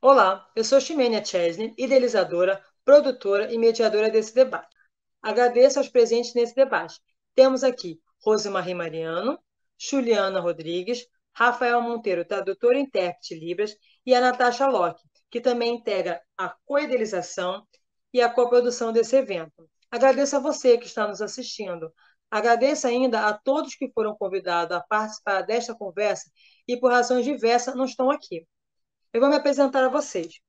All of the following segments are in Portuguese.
Olá, eu sou Ximênia Chesney, idealizadora, produtora e mediadora desse debate. Agradeço aos presentes nesse debate. Temos aqui Rosemarie Mariano, Juliana Rodrigues, Rafael Monteiro, tradutor e intérprete Libras, e a Natasha Locke, que também integra a co-idealização e a coprodução desse evento. Agradeço a você que está nos assistindo. Agradeço ainda a todos que foram convidados a participar desta conversa e, por razões diversas, não estão aqui. Eu vou me apresentar a vocês.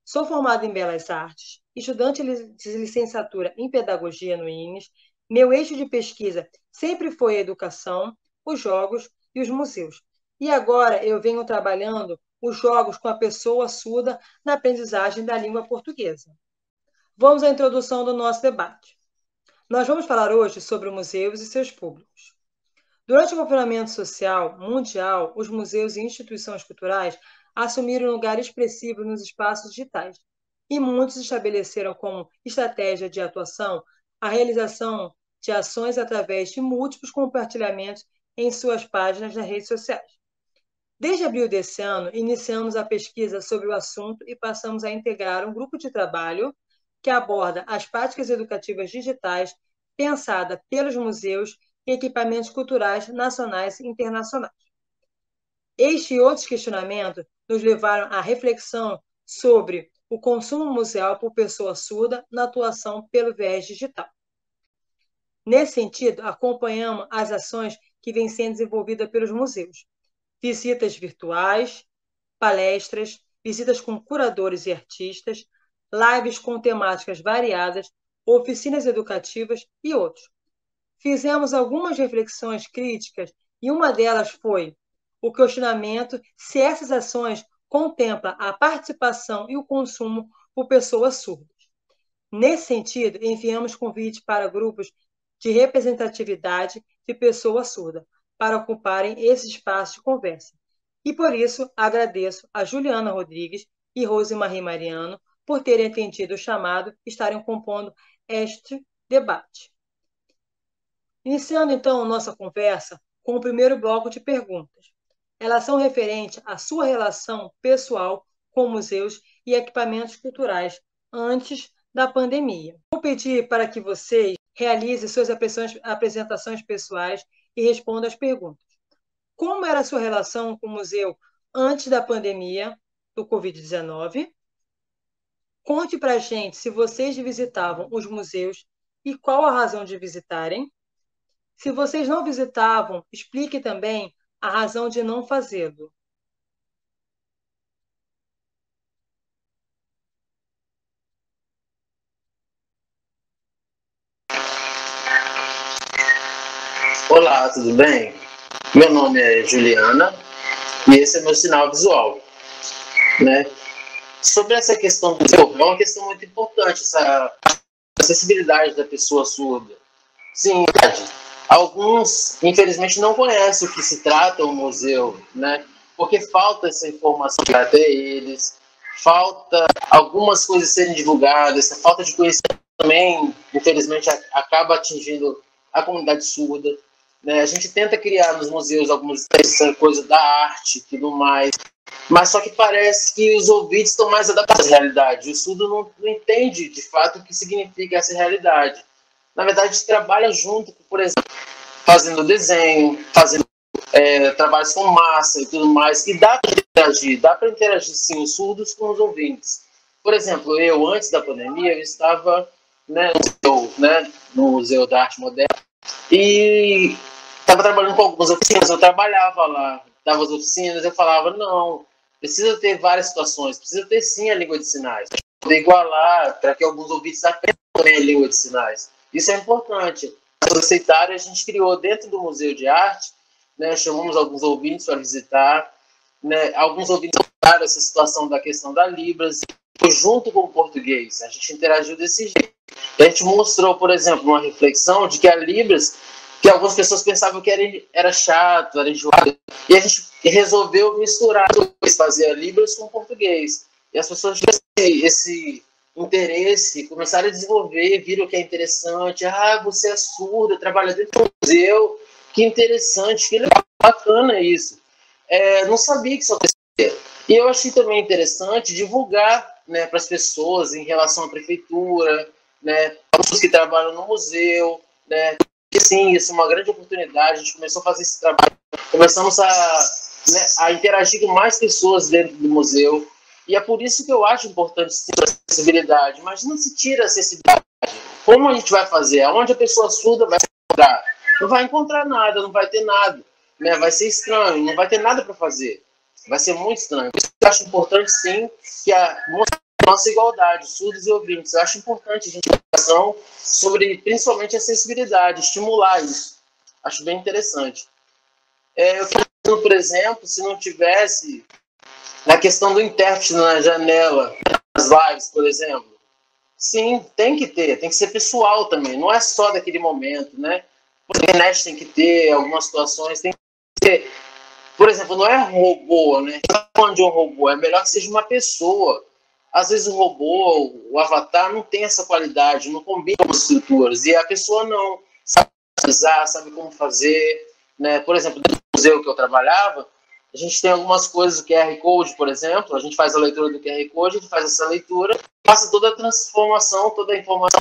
Sou formada em Belas Artes, estudante de licenciatura em Pedagogia no INES. Meu eixo de pesquisa sempre foi a educação, os jogos e os museus. E agora eu venho trabalhando os jogos com a pessoa surda na aprendizagem da língua portuguesa. Vamos à introdução do nosso debate. Nós vamos falar hoje sobre museus e seus públicos. Durante o confinamento social mundial, os museus e instituições culturais assumiram um lugar expressivo nos espaços digitais, e muitos estabeleceram como estratégia de atuação a realização de ações através de múltiplos compartilhamentos em suas páginas nas redes sociais. Desde abril desse ano, iniciamos a pesquisa sobre o assunto e passamos a integrar um grupo de trabalho que aborda as práticas educativas digitais pensada pelos museus e equipamentos culturais nacionais e internacionais. Este e outros questionamentos nos levaram à reflexão sobre o consumo museal por pessoa surda na atuação pelo viés digital. Nesse sentido, acompanhamos as ações que vêm sendo desenvolvidas pelos museus. Visitas virtuais, palestras, visitas com curadores e artistas, lives com temáticas variadas, oficinas educativas e outros. Fizemos algumas reflexões críticas e uma delas foi o questionamento se essas ações contemplam a participação e o consumo por pessoas surdas. Nesse sentido, enviamos convite para grupos de representatividade de pessoa surda para ocuparem esse espaço de conversa. E por isso agradeço a Juliana Rodrigues e Rosemarie Mariano por terem atendido o chamado e estarem compondo este debate. Iniciando, então, nossa conversa com o primeiro bloco de perguntas. Elas são referentes à sua relação pessoal com museus e equipamentos culturais antes da pandemia. Vou pedir para que vocês realizem suas apresentações pessoais e respondam as perguntas. Como era a sua relação com o museu antes da pandemia do Covid-19? Conte para a gente se vocês visitavam os museus e qual a razão de visitarem. Se vocês não visitavam, explique também a razão de não fazê-lo. Olá, tudo bem? Meu nome é Juliana e esse é meu sinal visual, né? Sobre essa questão do visual, é uma questão muito importante, essa acessibilidade da pessoa surda. Sim, alguns, infelizmente, não conhecem o que se trata o museu, né? Porque falta essa informação até eles, falta algumas coisas serem divulgadas, essa falta de conhecimento também, infelizmente, acaba atingindo a comunidade surda. Né? A gente tenta criar nos museus algumas coisas da arte e tudo mais, mas só que parece que os ouvidos estão mais adaptados à realidade. O surdo não entende, de fato, o que significa essa realidade. Na verdade, a gente trabalha junto, por exemplo, fazendo desenho, fazendo trabalhos com massa e tudo mais, e dá para interagir sim os surdos com os ouvintes. Por exemplo, eu, antes da pandemia, eu estava no Museu da Arte Moderna e estava trabalhando com algumas oficinas, eu trabalhava lá, dava as oficinas, eu falava, não, precisa ter várias situações, precisa ter sim a língua de sinais, poder igualar, para que alguns ouvintes aprendam também a língua de sinais. Isso é importante. As aceitárias a gente criou dentro do Museu de Arte, né, chamamos alguns ouvintes para visitar, né, alguns ouvintes falaram essa situação da questão da Libras, junto com o português, a gente interagiu desse jeito. A gente mostrou, por exemplo, uma reflexão de que a Libras, que algumas pessoas pensavam que era chato, era enjoado, e a gente resolveu misturar, fazer a Libras com o português. E as pessoas tinham esse interesse, começaram a desenvolver, viram que é interessante. Ah, você é surda, trabalha dentro do museu, que interessante, que legal, bacana isso. Não sabia que isso acontecia. E eu achei também interessante divulgar, né, para as pessoas em relação à prefeitura, né, pessoas que trabalham no museu, né, que sim, isso é uma grande oportunidade. A gente começou a fazer esse trabalho, começamos a interagir com mais pessoas dentro do museu. E é por isso que eu acho importante sim, a acessibilidade. Imagina se tira a acessibilidade. Como a gente vai fazer? Aonde a pessoa surda vai encontrar? Não vai encontrar nada, não vai ter nada. Né? Vai ser estranho, não vai ter nada para fazer. Vai ser muito estranho. Por isso que eu acho importante, sim, que a nossa igualdade, surdos e ouvintes. Eu acho importante a gente educação sobre, principalmente, a acessibilidade, estimular isso. Acho bem interessante. Eu fico pensando, por exemplo, se não tivesse na questão do intérprete na janela, nas lives, por exemplo. Sim, tem que ser pessoal também, não é só daquele momento, né? A internet tem que ter, algumas situações tem que ter. Por exemplo, não é robô, né? Não é falando de um robô, é melhor que seja uma pessoa. Às vezes o robô, o avatar, não tem essa qualidade, não combina com as estruturas, e a pessoa não sabe usar, sabe como fazer, né? Por exemplo, dentro do museu que eu trabalhava, a gente tem algumas coisas, o QR Code, por exemplo, a gente faz a leitura do QR Code, a gente faz essa leitura, passa toda a transformação, toda a informação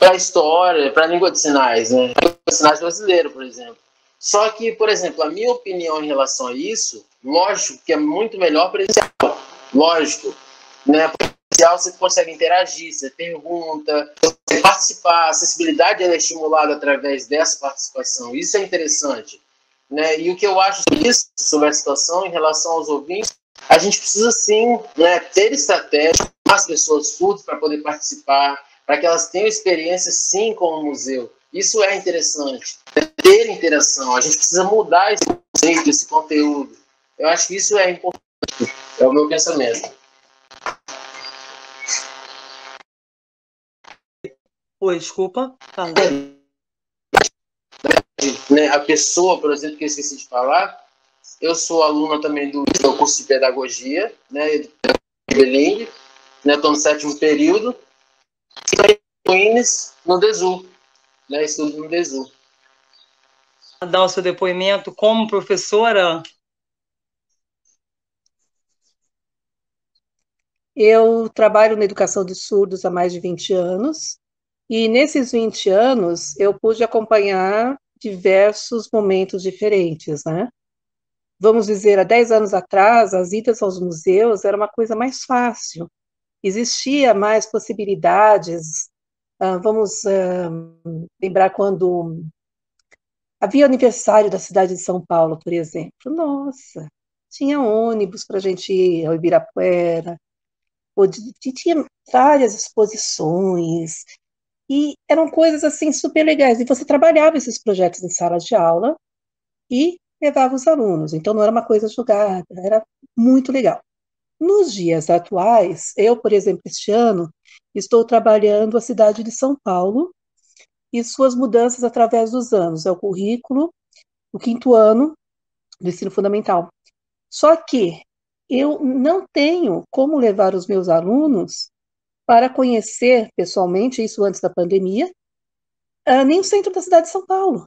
para a história, para a língua de sinais, né? A língua de sinais brasileira, por exemplo. Só que, por exemplo, a minha opinião em relação a isso, lógico que é muito melhor presencial, lógico, né? Presencial você consegue interagir, você pergunta, você participar, a acessibilidade é estimulada através dessa participação, isso é interessante. Né? E o que eu acho sobre a situação em relação aos ouvintes, a gente precisa sim, né, ter estratégia para as pessoas surdas para poder participar, para que elas tenham experiência sim com o museu. Isso é interessante, ter interação. A gente precisa mudar esse conceito, esse conteúdo. Eu acho que isso é importante, é o meu pensamento. Oi, desculpa. Fala. Né, a pessoa, por exemplo, que eu esqueci de falar, eu sou aluna também do curso de pedagogia, né, de Belém, né, estou no 7º período, e no DESU, né, estudo no DESU. Dar o seu depoimento como professora? Eu trabalho na educação de surdos há mais de 20 anos, e nesses 20 anos eu pude acompanhar diversos momentos diferentes, né? Vamos dizer, há 10 anos atrás, as idas aos museus era uma coisa mais fácil, existia mais possibilidades. Vamos lembrar quando havia aniversário da cidade de São Paulo, por exemplo. Nossa, tinha ônibus para a gente ir ao Ibirapuera, tinha várias exposições, e eram coisas assim super legais. E você trabalhava esses projetos em sala de aula e levava os alunos. Então não era uma coisa jogada, era muito legal. Nos dias atuais, eu, por exemplo, este ano, estou trabalhando a cidade de São Paulo e suas mudanças através dos anos. É o currículo do 5º ano do ensino fundamental. Só que eu não tenho como levar os meus alunos para conhecer pessoalmente, isso antes da pandemia, nem o centro da cidade de São Paulo.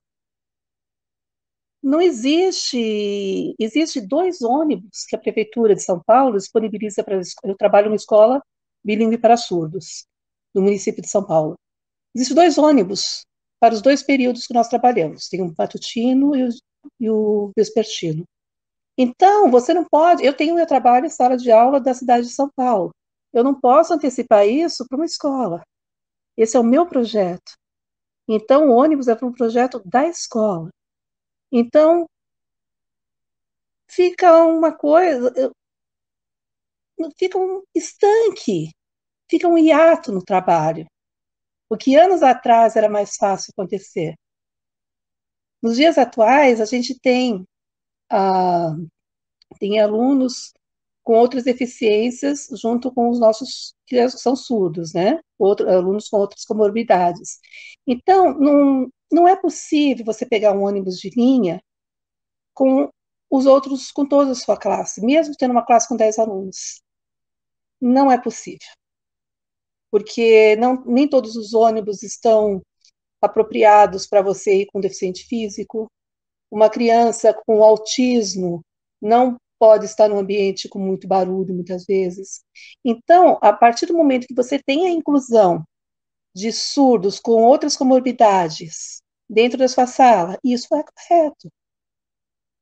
Não existe, existe 2 ônibus que a Prefeitura de São Paulo disponibiliza para... Eu trabalho numa escola bilíngue para surdos, no município de São Paulo. Existem 2 ônibus para os 2 períodos que nós trabalhamos, tem o matutino e o vespertino. Então, você não pode... Eu tenho meu trabalho em sala de aula da cidade de São Paulo. Eu não posso antecipar isso para uma escola. Esse é o meu projeto. Então, o ônibus é para um projeto da escola. Então, fica uma coisa, fica um estanque, fica um hiato no trabalho. O que anos atrás era mais fácil acontecer. Nos dias atuais, a gente ah, tem alunos com outras deficiências junto com os nossos que são surdos, né? Alunos com outras comorbidades. Então, não é possível você pegar um ônibus de linha com os outros, com toda a sua classe, mesmo tendo uma classe com 10 alunos. Não é possível, porque nem todos os ônibus estão apropriados para você ir com deficiente físico. Uma criança com autismo não pode estar num ambiente com muito barulho, muitas vezes. Então, a partir do momento que você tem a inclusão de surdos com outras comorbidades dentro da sua sala, isso é correto.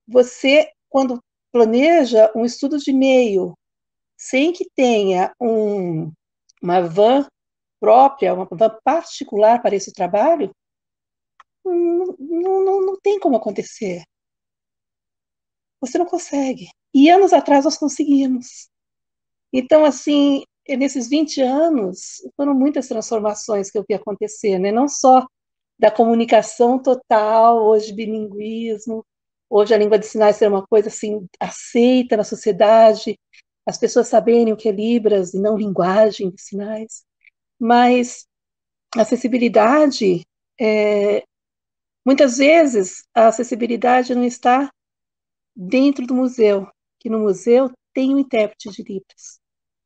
Você, quando planeja um estudo de meio, sem que tenha uma van própria, uma van particular para esse trabalho, não tem como acontecer. Você não consegue. E anos atrás nós conseguimos. Então, assim, nesses 20 anos, foram muitas transformações que eu vi acontecer, né? Não só da comunicação total, hoje bilinguismo, hoje a língua de sinais ser uma coisa assim aceita na sociedade, as pessoas saberem o que é Libras e não linguagem de sinais, mas a acessibilidade, muitas vezes a acessibilidade não está dentro do museu, que no museu tem um intérprete de Libras,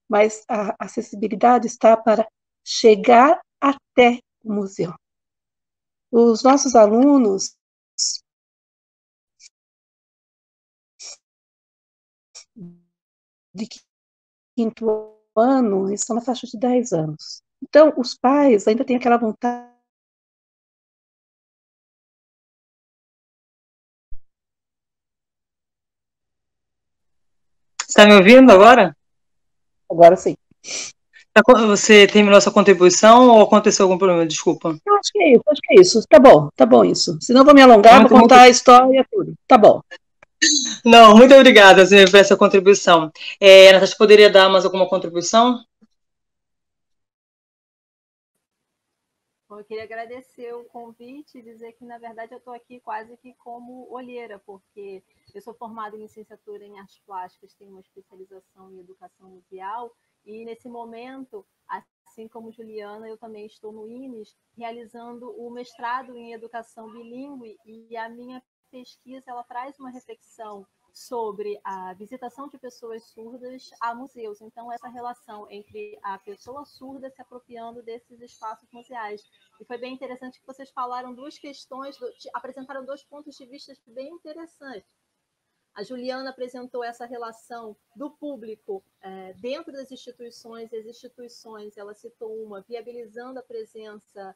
mas a acessibilidade está para chegar até o museu. Os nossos alunos de quinto ano estão na faixa de 10 anos. Então, os pais ainda têm aquela vontade. Está me ouvindo agora? Agora sim. Você terminou sua contribuição ou aconteceu algum problema? Desculpa. Eu acho que é isso. Tá bom isso. Senão eu vou me alongar, vou contar a história e tudo. Tá bom. Não, muito obrigada por essa contribuição. Natasha, poderia dar mais alguma contribuição? Bom, eu queria agradecer o convite e dizer que, na verdade, eu estou aqui quase que como olheira, porque eu sou formada em licenciatura em artes plásticas, tenho uma especialização em educação museal, e nesse momento, assim como Juliana, eu também estou no INES, realizando o mestrado em educação bilíngue, e a minha pesquisa ela traz uma reflexão sobre a visitação de pessoas surdas a museus. Então, essa relação entre a pessoa surda se apropriando desses espaços museais. E foi bem interessante que vocês falaram duas questões, apresentaram dois pontos de vista bem interessantes. A Juliana apresentou essa relação do público dentro das instituições, as instituições, ela citou uma, viabilizando a presença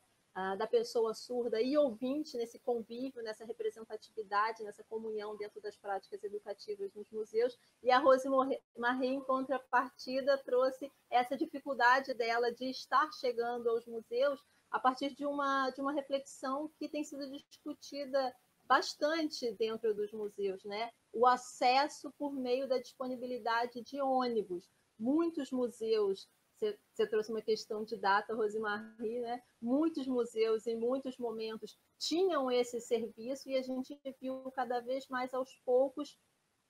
da pessoa surda e ouvinte nesse convívio, nessa representatividade, nessa comunhão dentro das práticas educativas nos museus. E a Rose Marie, em contrapartida, trouxe essa dificuldade dela de estar chegando aos museus a partir de uma reflexão que tem sido discutida bastante dentro dos museus, né? O acesso por meio da disponibilidade de ônibus. Muitos museus, você trouxe uma questão de data, Rosemarie, né? Muitos museus, em muitos momentos, tinham esse serviço e a gente viu cada vez mais aos poucos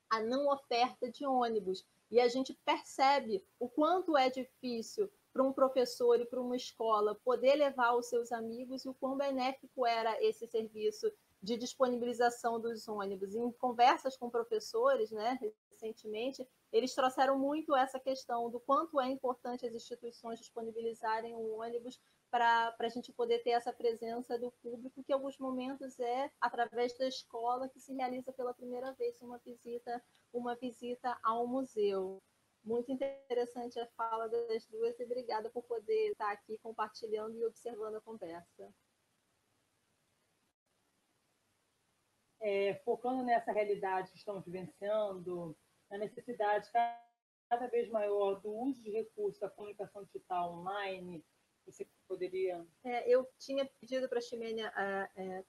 a não oferta de ônibus. E a gente percebe o quanto é difícil para um professor e para uma escola poder levar os seus amigos e o quão benéfico era esse serviço de disponibilização dos ônibus. Em conversas com professores, né, recentemente, eles trouxeram muito essa questão do quanto é importante as instituições disponibilizarem um ônibus para a gente poder ter essa presença do público, que em alguns momentos é através da escola que se realiza pela primeira vez uma visita ao museu. Muito interessante a fala das duas e obrigada por poder estar aqui compartilhando e observando a conversa. Focando nessa realidade que estamos vivenciando, a necessidade cada vez maior do uso de recursos da comunicação digital online, você poderia... Eu tinha pedido para a Ximênia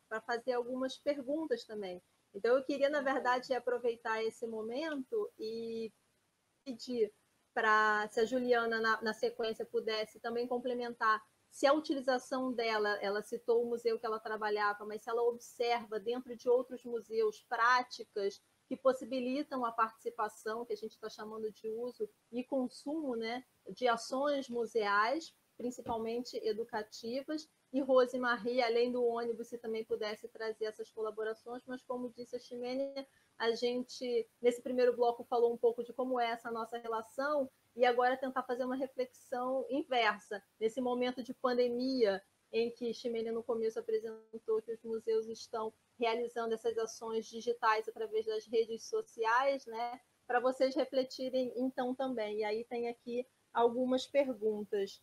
para fazer algumas perguntas também. Então, eu queria, na verdade, aproveitar esse momento e pedir para, se a Juliana, na sequência, pudesse também complementar, se a utilização dela, ela citou o museu que ela trabalhava, mas se ela observa dentro de outros museus práticas que possibilitam a participação, que a gente está chamando de uso e consumo, né, de ações museais, principalmente educativas, e Rosemarie, além do ônibus, se também pudesse trazer essas colaborações, mas como disse a Ximênia, a gente, nesse primeiro bloco, falou um pouco de como é essa nossa relação, e agora tentar fazer uma reflexão inversa. Nesse momento de pandemia, em que Ximênia, no começo, apresentou que os museus estão realizando essas ações digitais através das redes sociais, né, para vocês refletirem então também. E aí tem aqui algumas perguntas.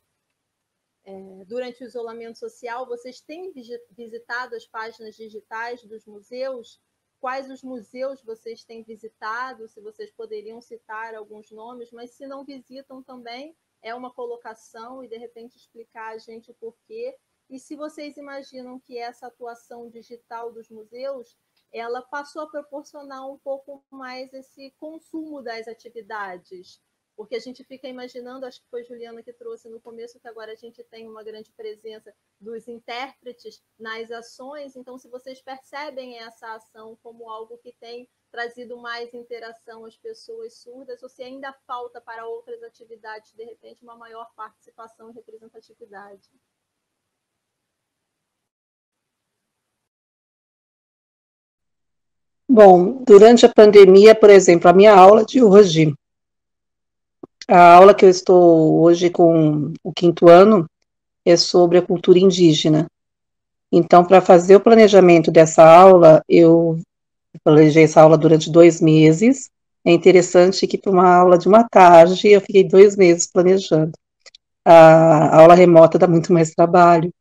Durante o isolamento social, vocês têm visitado as páginas digitais dos museus? Quais os museus vocês têm visitado? Se vocês poderiam citar alguns nomes, mas se não visitam também, é uma colocação e, de repente, explicar a gente o porquê. E se vocês imaginam que essa atuação digital dos museus, ela passou a proporcionar um pouco mais esse consumo das atividades, porque a gente fica imaginando, acho que foi Juliana que trouxe no começo, que agora a gente tem uma grande presença dos intérpretes nas ações, então se vocês percebem essa ação como algo que tem trazido mais interação às pessoas surdas, ou se ainda falta para outras atividades, de repente, uma maior participação e representatividade. Bom, durante a pandemia, por exemplo, a minha aula de hoje, a aula que eu estou hoje com o 5º ano é sobre a cultura indígena. Então, para fazer o planejamento dessa aula, eu planejei essa aula durante 2 meses. É interessante que para uma aula de uma tarde, eu fiquei 2 meses planejando. A aula remota dá muito mais trabalho.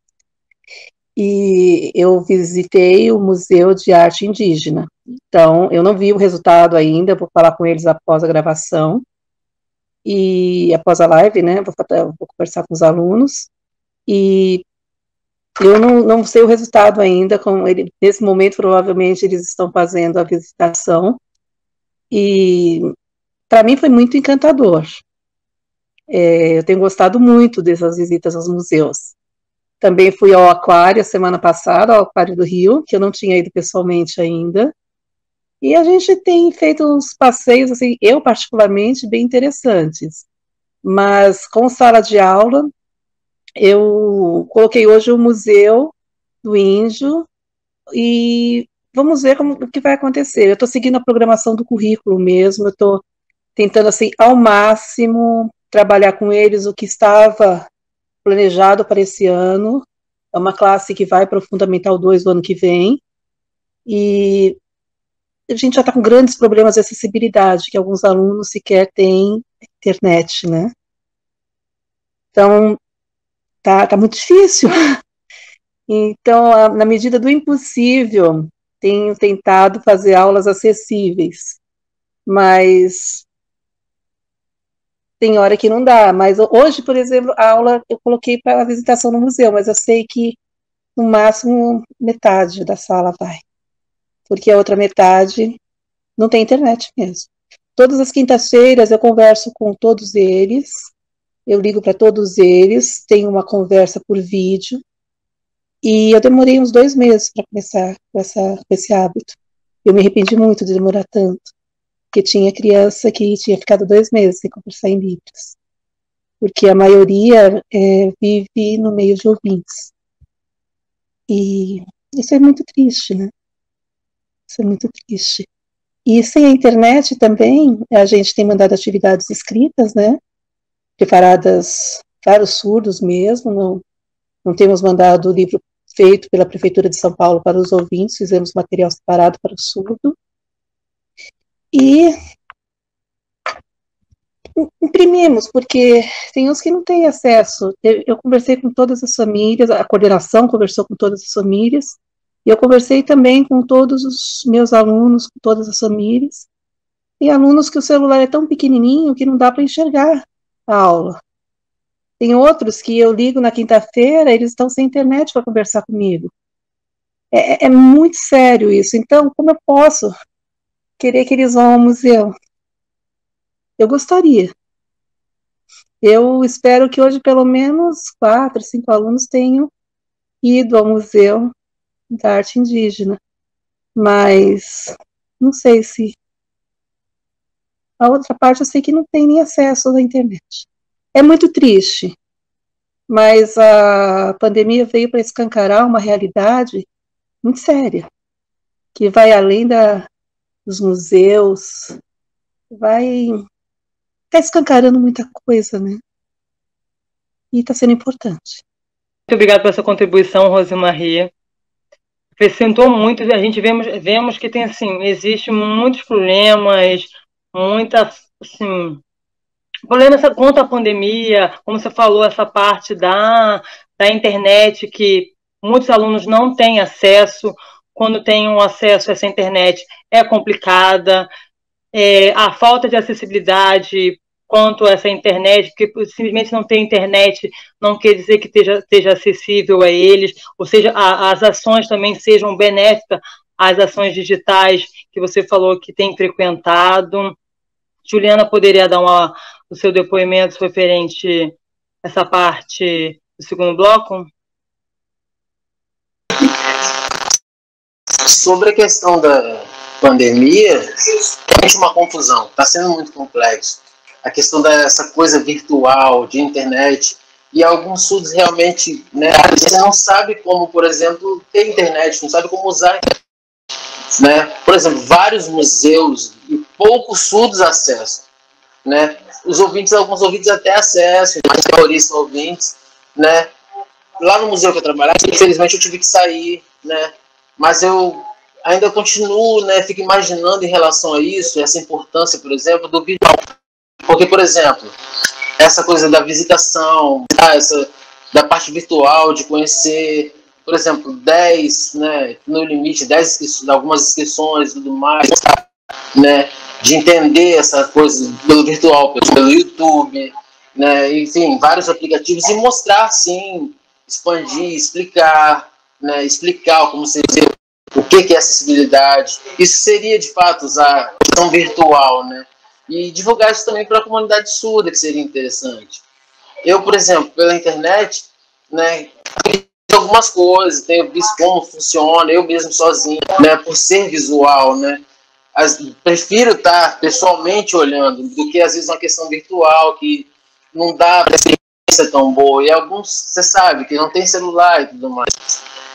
E eu visitei o Museu de Arte Indígena. Então, eu não vi o resultado ainda, vou falar com eles após a gravação. E após a live, né, vou conversar com os alunos, e eu não sei o resultado ainda, nesse momento provavelmente eles estão fazendo a visitação, e para mim foi muito encantador. Eu tenho gostado muito dessas visitas aos museus. Também fui ao Aquário semana passada, ao Aquário do Rio, que eu não tinha ido pessoalmente ainda, e a gente tem feito uns passeios, assim, eu particularmente, bem interessantes. Mas com sala de aula, eu coloquei hoje o Museu do Índio e vamos ver o que vai acontecer. Eu estou seguindo a programação do currículo mesmo, eu estou tentando, assim, ao máximo, trabalhar com eles o que estava planejado para esse ano. É uma classe que vai para o Fundamental 2 do ano que vem, e a gente já está com grandes problemas de acessibilidade, que alguns alunos sequer têm internet, né? Então, tá muito difícil. Então, na medida do impossível, tenho tentado fazer aulas acessíveis, mas tem hora que não dá. Mas hoje, por exemplo, a aula eu coloquei para a visitação no museu, mas eu sei que no máximo metade da sala vai, porque a outra metade não tem internet mesmo. Todas as quintas-feiras eu converso com todos eles, eu ligo para todos eles, tenho uma conversa por vídeo, e eu demorei uns 2 meses para começar com esse hábito. Eu me arrependi muito de demorar tanto, porque tinha criança que tinha ficado 2 meses sem conversar em Libras, porque a maioria vive no meio de ouvintes. E isso é muito triste, né? Isso é muito triste. E sem a internet também, a gente tem mandado atividades escritas, né? Preparadas para os surdos mesmo, não temos mandado o livro feito pela Prefeitura de São Paulo para os ouvintes, fizemos material separado para o surdo. E imprimimos, porque tem uns que não têm acesso. Eu conversei com todas as famílias, a coordenação conversou com todas as famílias, e eu conversei também com todos os meus alunos, com todas as famílias, e alunos que o celular é tão pequenininho que não dá para enxergar a aula. Tem outros que eu ligo na quinta-feira, eles estão sem internet para conversar comigo. É muito sério isso. Então, como eu posso querer que eles vão ao museu? Eu gostaria. Eu espero que hoje pelo menos 4, 5 alunos tenham ido ao Museu da Arte Indígena, mas não sei se... A outra parte eu sei que não tem nem acesso à internet. É muito triste, mas a pandemia veio para escancarar uma realidade muito séria, que vai além dos museus, vai tá escancarando muita coisa, né? E está sendo importante. Muito obrigada pela sua contribuição, Rosemarie. Acrescentou muito, a gente vemos que tem, assim, existe muitos problemas, muita, assim, problemas contra a pandemia, como você falou, essa parte da internet, que muitos alunos não têm acesso, quando têm um acesso a essa internet é complicada, a falta de acessibilidade quanto a essa internet, porque simplesmente não tem internet não quer dizer que esteja acessível a eles, ou seja, as ações também sejam benéficas às ações digitais que você falou que tem frequentado. Juliana poderia dar o seu depoimento referente a essa parte do segundo bloco? Sobre a questão da pandemia, tem uma confusão, está sendo muito complexo. A questão dessa coisa virtual, de internet, e alguns surdos realmente, né, você não sabe como, por exemplo, ter internet, não sabe como usar, né? Por exemplo, vários museus e poucos surdos acessam, né? Alguns ouvintes até acessam, mas a maioria são ouvintes, né? Lá no museu que eu trabalhava, infelizmente eu tive que sair, né? Mas eu ainda continuo, né? Fico imaginando em relação a isso, essa importância, por exemplo, do virtual. Porque, por exemplo, essa coisa da visitação, da parte virtual, de conhecer, por exemplo, 10, né? No limite, 10 algumas inscrições e tudo mais, né? De entender essa coisa pelo virtual, pelo YouTube, né? Enfim, vários aplicativos e mostrar, sim, expandir, explicar, né? Explicar como seria, o que é acessibilidade. Isso seria, de fato, usar a questão virtual, né? E divulgar isso também para a comunidade surda, que seria interessante. Eu, por exemplo, pela internet, né? Algumas coisas, tenho visto como funciona, eu mesmo sozinho, né? Por ser visual, né? Prefiro estar pessoalmente olhando do que às vezes uma questão virtual que não dá para ser tão boa. E alguns, você sabe, que não tem celular e tudo mais.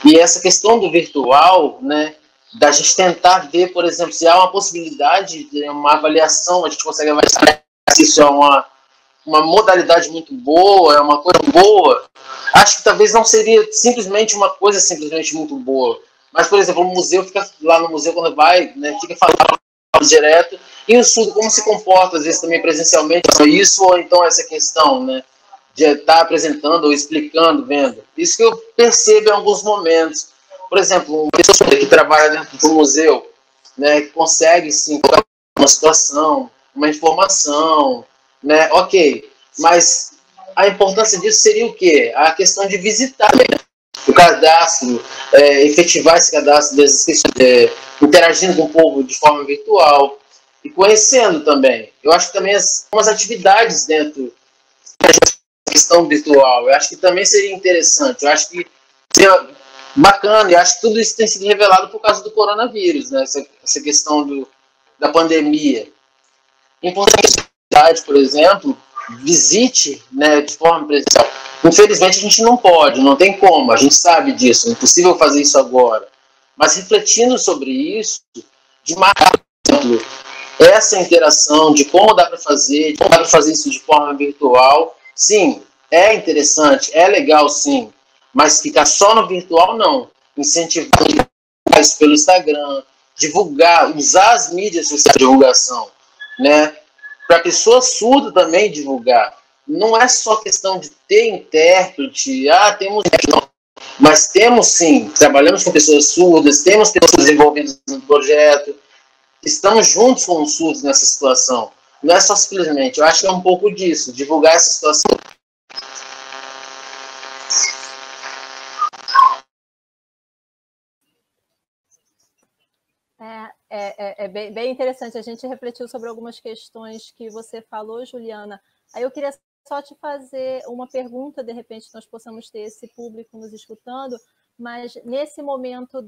E essa questão do virtual, né, da gente tentar ver, por exemplo, se há uma possibilidade de uma avaliação, a gente consegue avaliar se isso é uma modalidade muito boa, é uma coisa boa. Acho que talvez não seria simplesmente uma coisa simplesmente muito boa. Mas, por exemplo, o museu fica lá no museu quando vai, né, fica falando direto, e o surdo como se comporta, às vezes também presencialmente, isso ou então essa questão, né, de estar apresentando ou explicando, vendo. Isso que eu percebo em alguns momentos. Por exemplo, uma pessoa que trabalha dentro do museu, né, que consegue sim colocar uma situação, uma informação, né, ok, mas a importância disso seria o quê? A questão de visitar o cadastro, efetivar esse cadastro das inscrições, interagindo com o povo de forma virtual e conhecendo também. Eu acho que também algumas atividades dentro da questão virtual, eu acho que também seria interessante. Eu acho que seria bacana, e acho que tudo isso tem sido revelado por causa do coronavírus, né? Essa questão da pandemia. Importante, por exemplo, visite, né, de forma presencial. Infelizmente a gente não pode, não tem como, a gente sabe disso, é impossível fazer isso agora. Mas refletindo sobre isso, de marcar, por exemplo, essa interação, de como dá para fazer, de como dá para fazer isso de forma virtual, sim, é interessante, é legal sim, mas ficar só no virtual não. Incentivar isso pelo Instagram, divulgar, usar as mídias sociais de divulgação, né? Para a pessoa surda também divulgar. Não é só questão de ter intérprete, temos não, mas temos sim, trabalhamos com pessoas surdas, temos pessoas envolvidas no projeto, estamos juntos com os surdos nessa situação. Não é só simplesmente, eu acho que é um pouco disso, divulgar essa situação. É bem interessante. A gente refletiu sobre algumas questões que você falou, Juliana. Aí eu queria só te fazer uma pergunta, de repente nós possamos ter esse público nos escutando, mas nesse momento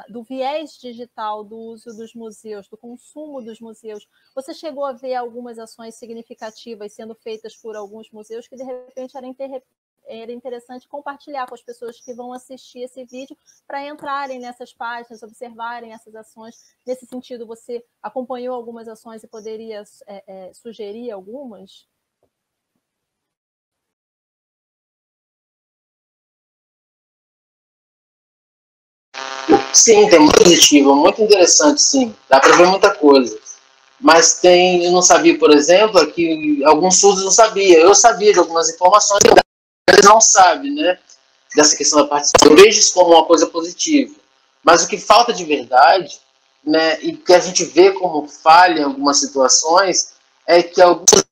do viés digital, do uso dos museus, do consumo dos museus, você chegou a ver algumas ações significativas sendo feitas por alguns museus que, de repente, era interessante compartilhar com as pessoas que vão assistir esse vídeo para entrarem nessas páginas, observarem essas ações. Nesse sentido, você acompanhou algumas ações e poderia sugerir algumas? Sim, tem muito positivo, muito interessante, sim. Dá para ver muita coisa. Mas eu não sabia, por exemplo, que alguns surdos não sabiam. Eu sabia de algumas informações, eles não sabem, né? Dessa questão da participação. Eu vejo isso como uma coisa positiva. Mas o que falta de verdade, né, e que a gente vê como falha em algumas situações, é que alguns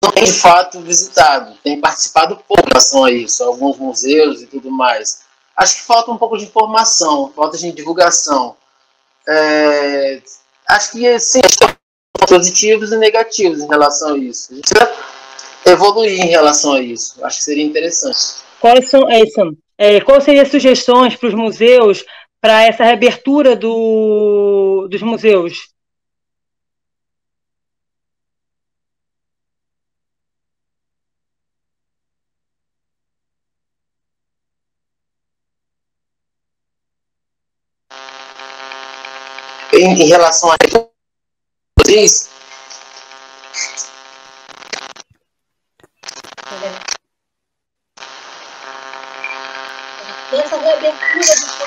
não têm de fato visitado, têm participado pouco em relação a isso, alguns museus e tudo mais. Acho que falta um pouco de informação, falta de divulgação. Acho que sim, positivos e negativos em relação a isso. A gente precisa evoluir em relação a isso. Acho que seria interessante. Quais seriam as sugestões para os museus para essa reabertura dos museus? Em relação a isso,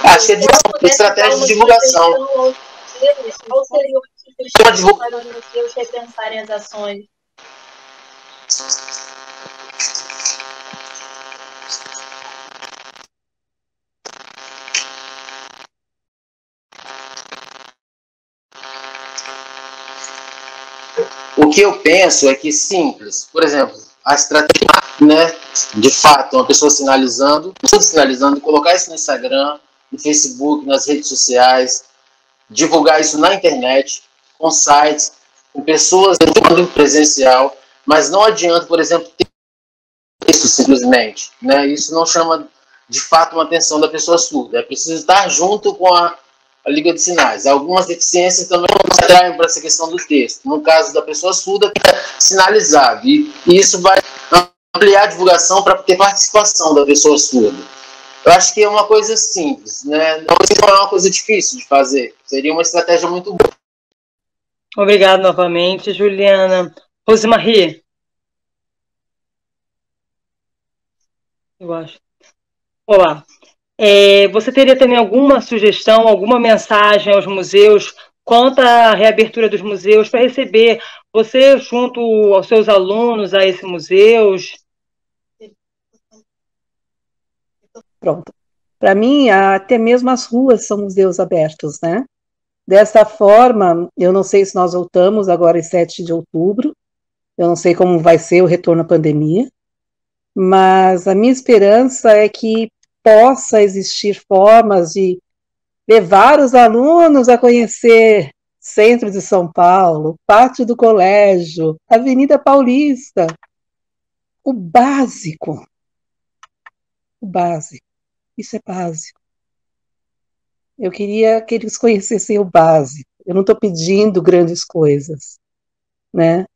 acho que é estratégia de divulgação. Qual seria o sugestão para os museus repensarem as ações? O que eu penso é que simples. Por exemplo, a estratégia, né, de fato, uma pessoa sinalizando, colocar isso no Instagram, no Facebook, nas redes sociais, divulgar isso na internet, com sites, com pessoas no presencial, mas não adianta, por exemplo, ter isso simplesmente, né? Isso não chama de fato uma atenção da pessoa surda. É preciso estar junto com a língua de sinais. Algumas deficiências também não atraem para essa questão do texto. No caso da pessoa surda, fica sinalizado. E isso vai ampliar a divulgação para ter participação da pessoa surda. Eu acho que é uma coisa simples, né? Não é uma coisa difícil de fazer. Seria uma estratégia muito boa. Obrigado novamente, Juliana. Rosemarie. Eu acho. Olá. Você teria também alguma sugestão, alguma mensagem aos museus quanto à reabertura dos museus para receber você junto aos seus alunos a esses museus? Pronto. Para mim, até mesmo as ruas são museus abertos, né? Dessa forma, eu não sei se nós voltamos agora em 7 de outubro, eu não sei como vai ser o retorno à pandemia, mas a minha esperança é que possa existir formas de levar os alunos a conhecer centro de São Paulo, pátio do colégio, Avenida Paulista, o básico, isso é básico. Eu queria que eles conhecessem o básico. Eu não estou pedindo grandes coisas, né?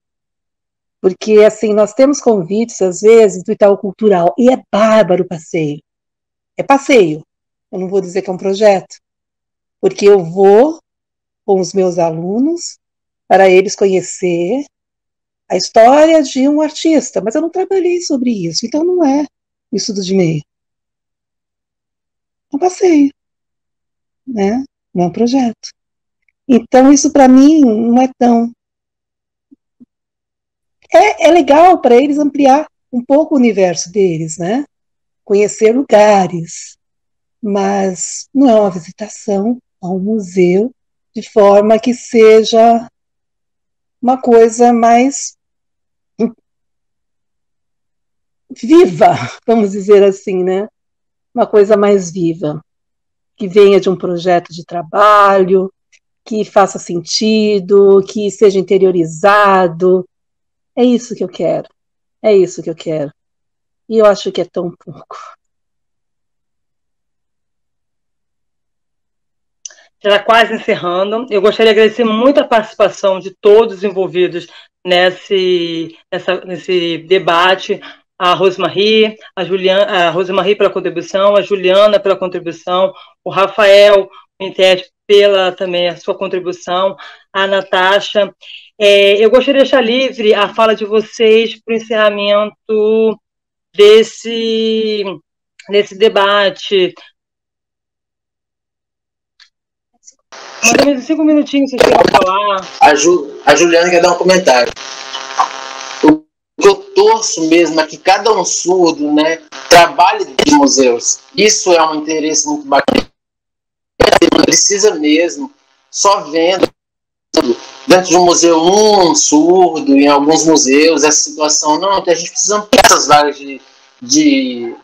Porque, assim, nós temos convites, às vezes, do Itaú Cultural, e é bárbaro o passeio. É passeio. Eu não vou dizer que é um projeto, porque eu vou com os meus alunos para eles conhecer a história de um artista, mas eu não trabalhei sobre isso, então não é estudo de meio. É um passeio, né? Não é um projeto. Então, isso para mim não é tão... É legal para eles ampliar um pouco o universo deles, né? Conhecer lugares, mas não é uma visitação a um museu de forma que seja uma coisa mais viva, vamos dizer assim, né? Uma coisa mais viva, que venha de um projeto de trabalho, que faça sentido, que seja interiorizado. É isso que eu quero. É isso que eu quero. E eu acho que é tão pouco. Já quase encerrando, eu gostaria de agradecer muito a participação de todos os envolvidos nesse debate, a Rosemarie, a Rosemarie pela contribuição, a Juliana pela contribuição, o Rafael Mintetti pela também a sua contribuição, a Natasha. Eu gostaria de deixar livre a fala de vocês para o encerramento desse debate. Mais ou menos 5 minutinhos vocês querem falar. A Juliana quer dar um comentário. O que eu torço mesmo é que cada um surdo, né, trabalhe nos museus. Isso é um interesse muito bacana. Não precisa mesmo, só vendo dentro de um museu surdo, em alguns museus, essa situação. Não, então a gente precisa ampliar essas vagas de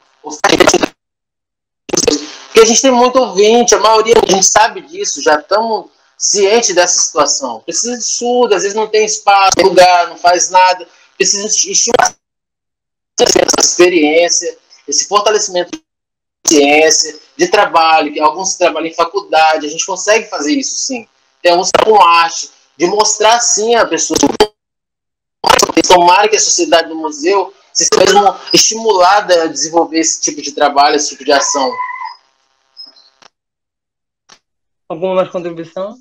porque a gente tem muito ouvinte, a maioria, a gente sabe disso, já estamos cientes dessa situação. Precisa de surdo, às vezes não tem espaço, não tem lugar, não faz nada. Precisa estimular essa experiência, esse fortalecimento de ciência, de trabalho, que alguns trabalham em faculdade, a gente consegue fazer isso sim. Tem alguns com arte, de mostrar sim a pessoa. Tomara que a sociedade do museu se mesmo estimulada a desenvolver esse tipo de trabalho, esse tipo de ação. Alguma mais contribuição?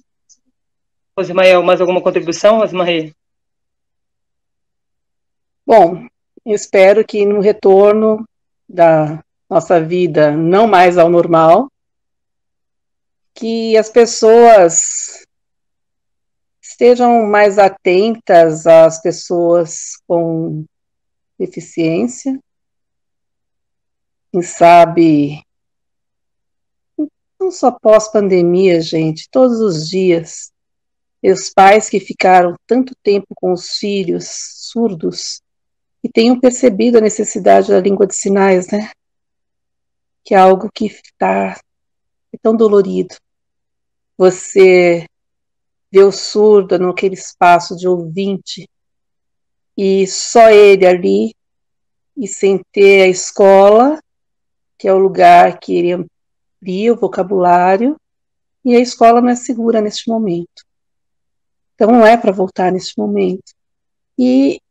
Rosemael, mais alguma contribuição, Rosemarie? Bom, eu espero que no retorno da nossa vida não mais ao normal, que as pessoas estejam mais atentas às pessoas com deficiência, quem sabe, não só pós-pandemia, gente, todos os dias, e os pais que ficaram tanto tempo com os filhos surdos e tenham percebido a necessidade da língua de sinais, né? Que é algo que está tão dolorido. Você vê o surdo naquele espaço de ouvinte e só ele ali, e sem ter a escola, que é o lugar que ele amplia o vocabulário, e a escola não é segura neste momento. Então não é para voltar neste momento. E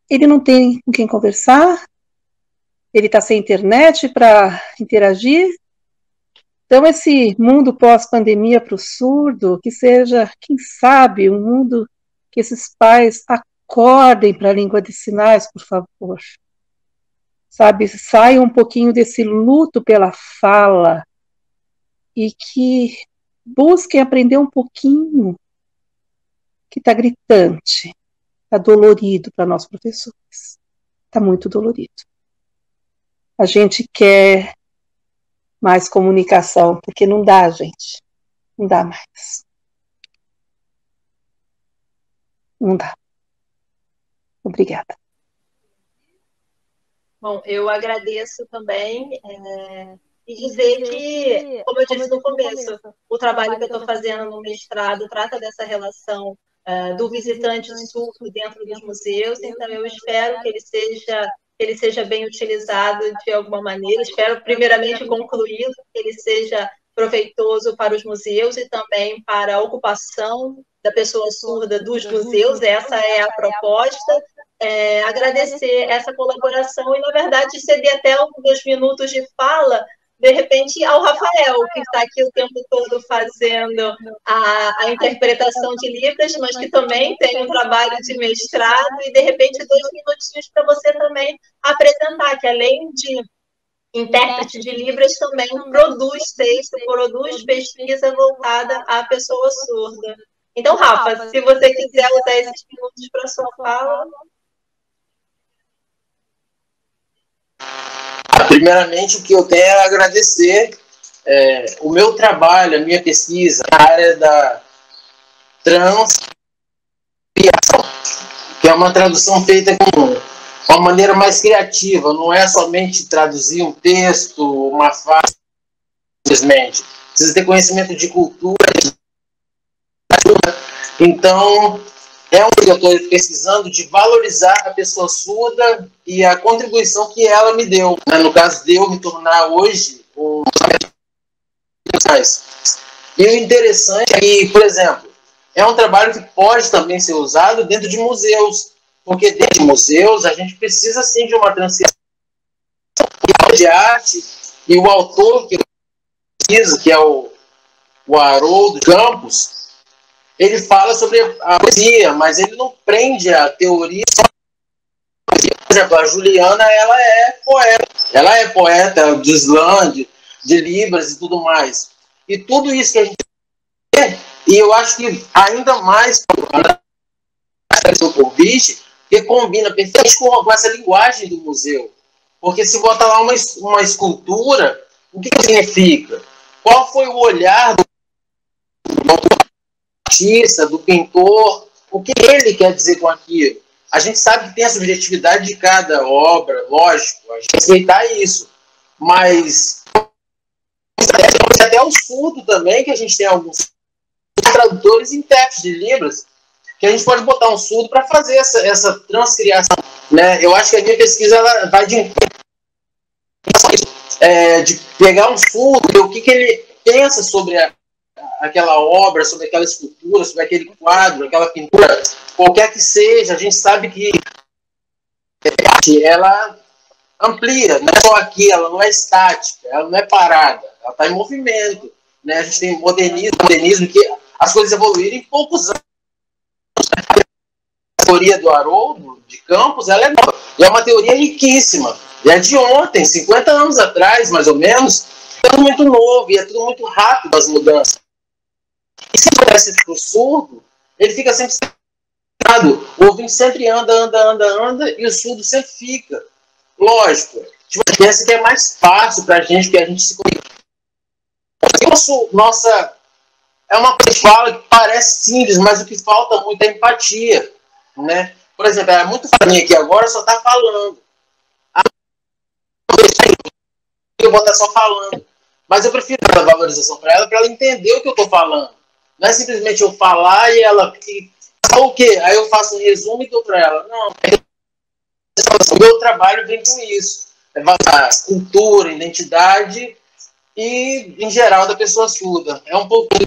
ele não tem com quem conversar, ele está sem internet para interagir. Então esse mundo pós-pandemia para o surdo, que seja, quem sabe, um mundo que esses pais acordem para a língua de sinais, por favor. Sabe, saiam um pouquinho desse luto pela fala e que busquem aprender um pouquinho, que está gritante, está dolorido para nós professores. Está muito dolorido. A gente quer mais comunicação, porque não dá, gente. Não dá mais. Não dá. Obrigada. Bom, eu agradeço também e dizer que, como eu disse no começo, o trabalho que eu estou fazendo no mestrado trata dessa relação do visitante surdo dentro dos museus, então eu espero que ele seja bem utilizado de alguma maneira, espero primeiramente concluí-lo, que ele seja proveitoso para os museus e também para a ocupação da pessoa surda dos museus, essa é a proposta. Agradecer essa colaboração e, na verdade, ceder até alguns minutos de fala, de repente, ao Rafael, que está aqui o tempo todo fazendo a interpretação de Libras, mas que também tem um trabalho de mestrado, e, de repente, 2 minutinhos para você também apresentar, que além de intérprete de Libras, também produz texto, produz pesquisa voltada à pessoa surda. Então, Rafa, se você quiser usar esses minutos para a sua fala... Primeiramente, o que eu tenho é agradecer o meu trabalho, a minha pesquisa na área da transcriação, que é uma tradução feita com uma maneira mais criativa, não é somente traduzir um texto, uma frase, simplesmente. Precisa ter conhecimento de cultura, Então, é um que eu estou pesquisando de valorizar a pessoa surda e a contribuição que ela me deu. Né? No caso de eu me tornar hoje um... E o interessante é que, por exemplo, é um trabalho que pode também ser usado dentro de museus, porque dentro de museus a gente precisa sim de uma transcrição de arte, e o autor que eu preciso, que é o Haroldo Campos, ele fala sobre a poesia, mas ele não prende a teoria. Por exemplo, a Juliana, ela é poeta de slam, de libras e tudo mais. E tudo isso que a gente vê, e eu acho que ainda mais o convite, que combina perfeitamente com essa linguagem do museu. Porque se botar lá uma escultura, o que significa? Qual foi o olhar do artista, do pintor? O que ele quer dizer com aquilo? A gente sabe que tem a subjetividade de cada obra, lógico, a gente respeitar isso. Mas até o surdo também, que a gente tem alguns tradutores e intérpretes de libras, que a gente pode botar um surdo para fazer essa transcriação. Né? Eu acho que a minha pesquisa ela vai de pegar um surdo, o que ele pensa sobre aquela obra, sobre aquela escultura, sobre aquele quadro, aquela pintura, qualquer que seja, a gente sabe que ela amplia, não é só aqui, ela não é estática, ela não é parada, ela está em movimento. Né? A gente tem modernismo que as coisas evoluíram em poucos anos. A teoria do Haroldo de Campos, ela é nova, e é uma teoria riquíssima. E é de ontem, 50 anos atrás, mais ou menos. É tudo muito novo e é tudo muito rápido as mudanças. E se acontece para o surdo, ele fica sempre sentado. O ouvinte sempre anda, e o surdo sempre fica. Lógico, tipo, a gente pensa que é mais fácil para a gente, que a gente se comunica. Nossa, é uma coisa que fala que parece simples, mas o que falta muito é empatia. Né? Por exemplo, é muito farinha aqui agora, só está falando. Eu vou estar só falando. Mas eu prefiro dar valorização para ela entender o que eu estou falando. Não é simplesmente eu falar e ela... O quê? Aí eu faço um resumo e dou para ela. Não. O meu trabalho vem com isso. É valorizar cultura, identidade e, em geral, da pessoa surda. É um pouco que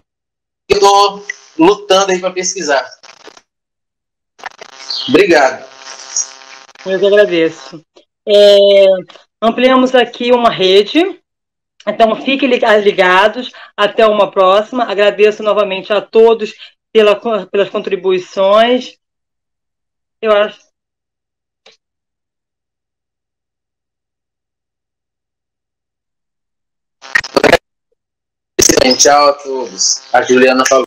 eu estou lutando aí para pesquisar. Obrigado. Eu que agradeço. Ampliamos aqui uma rede, então fiquem ligados, até uma próxima. Agradeço novamente a todos pelas contribuições. Eu acho. Tchau a todos. A Juliana falou.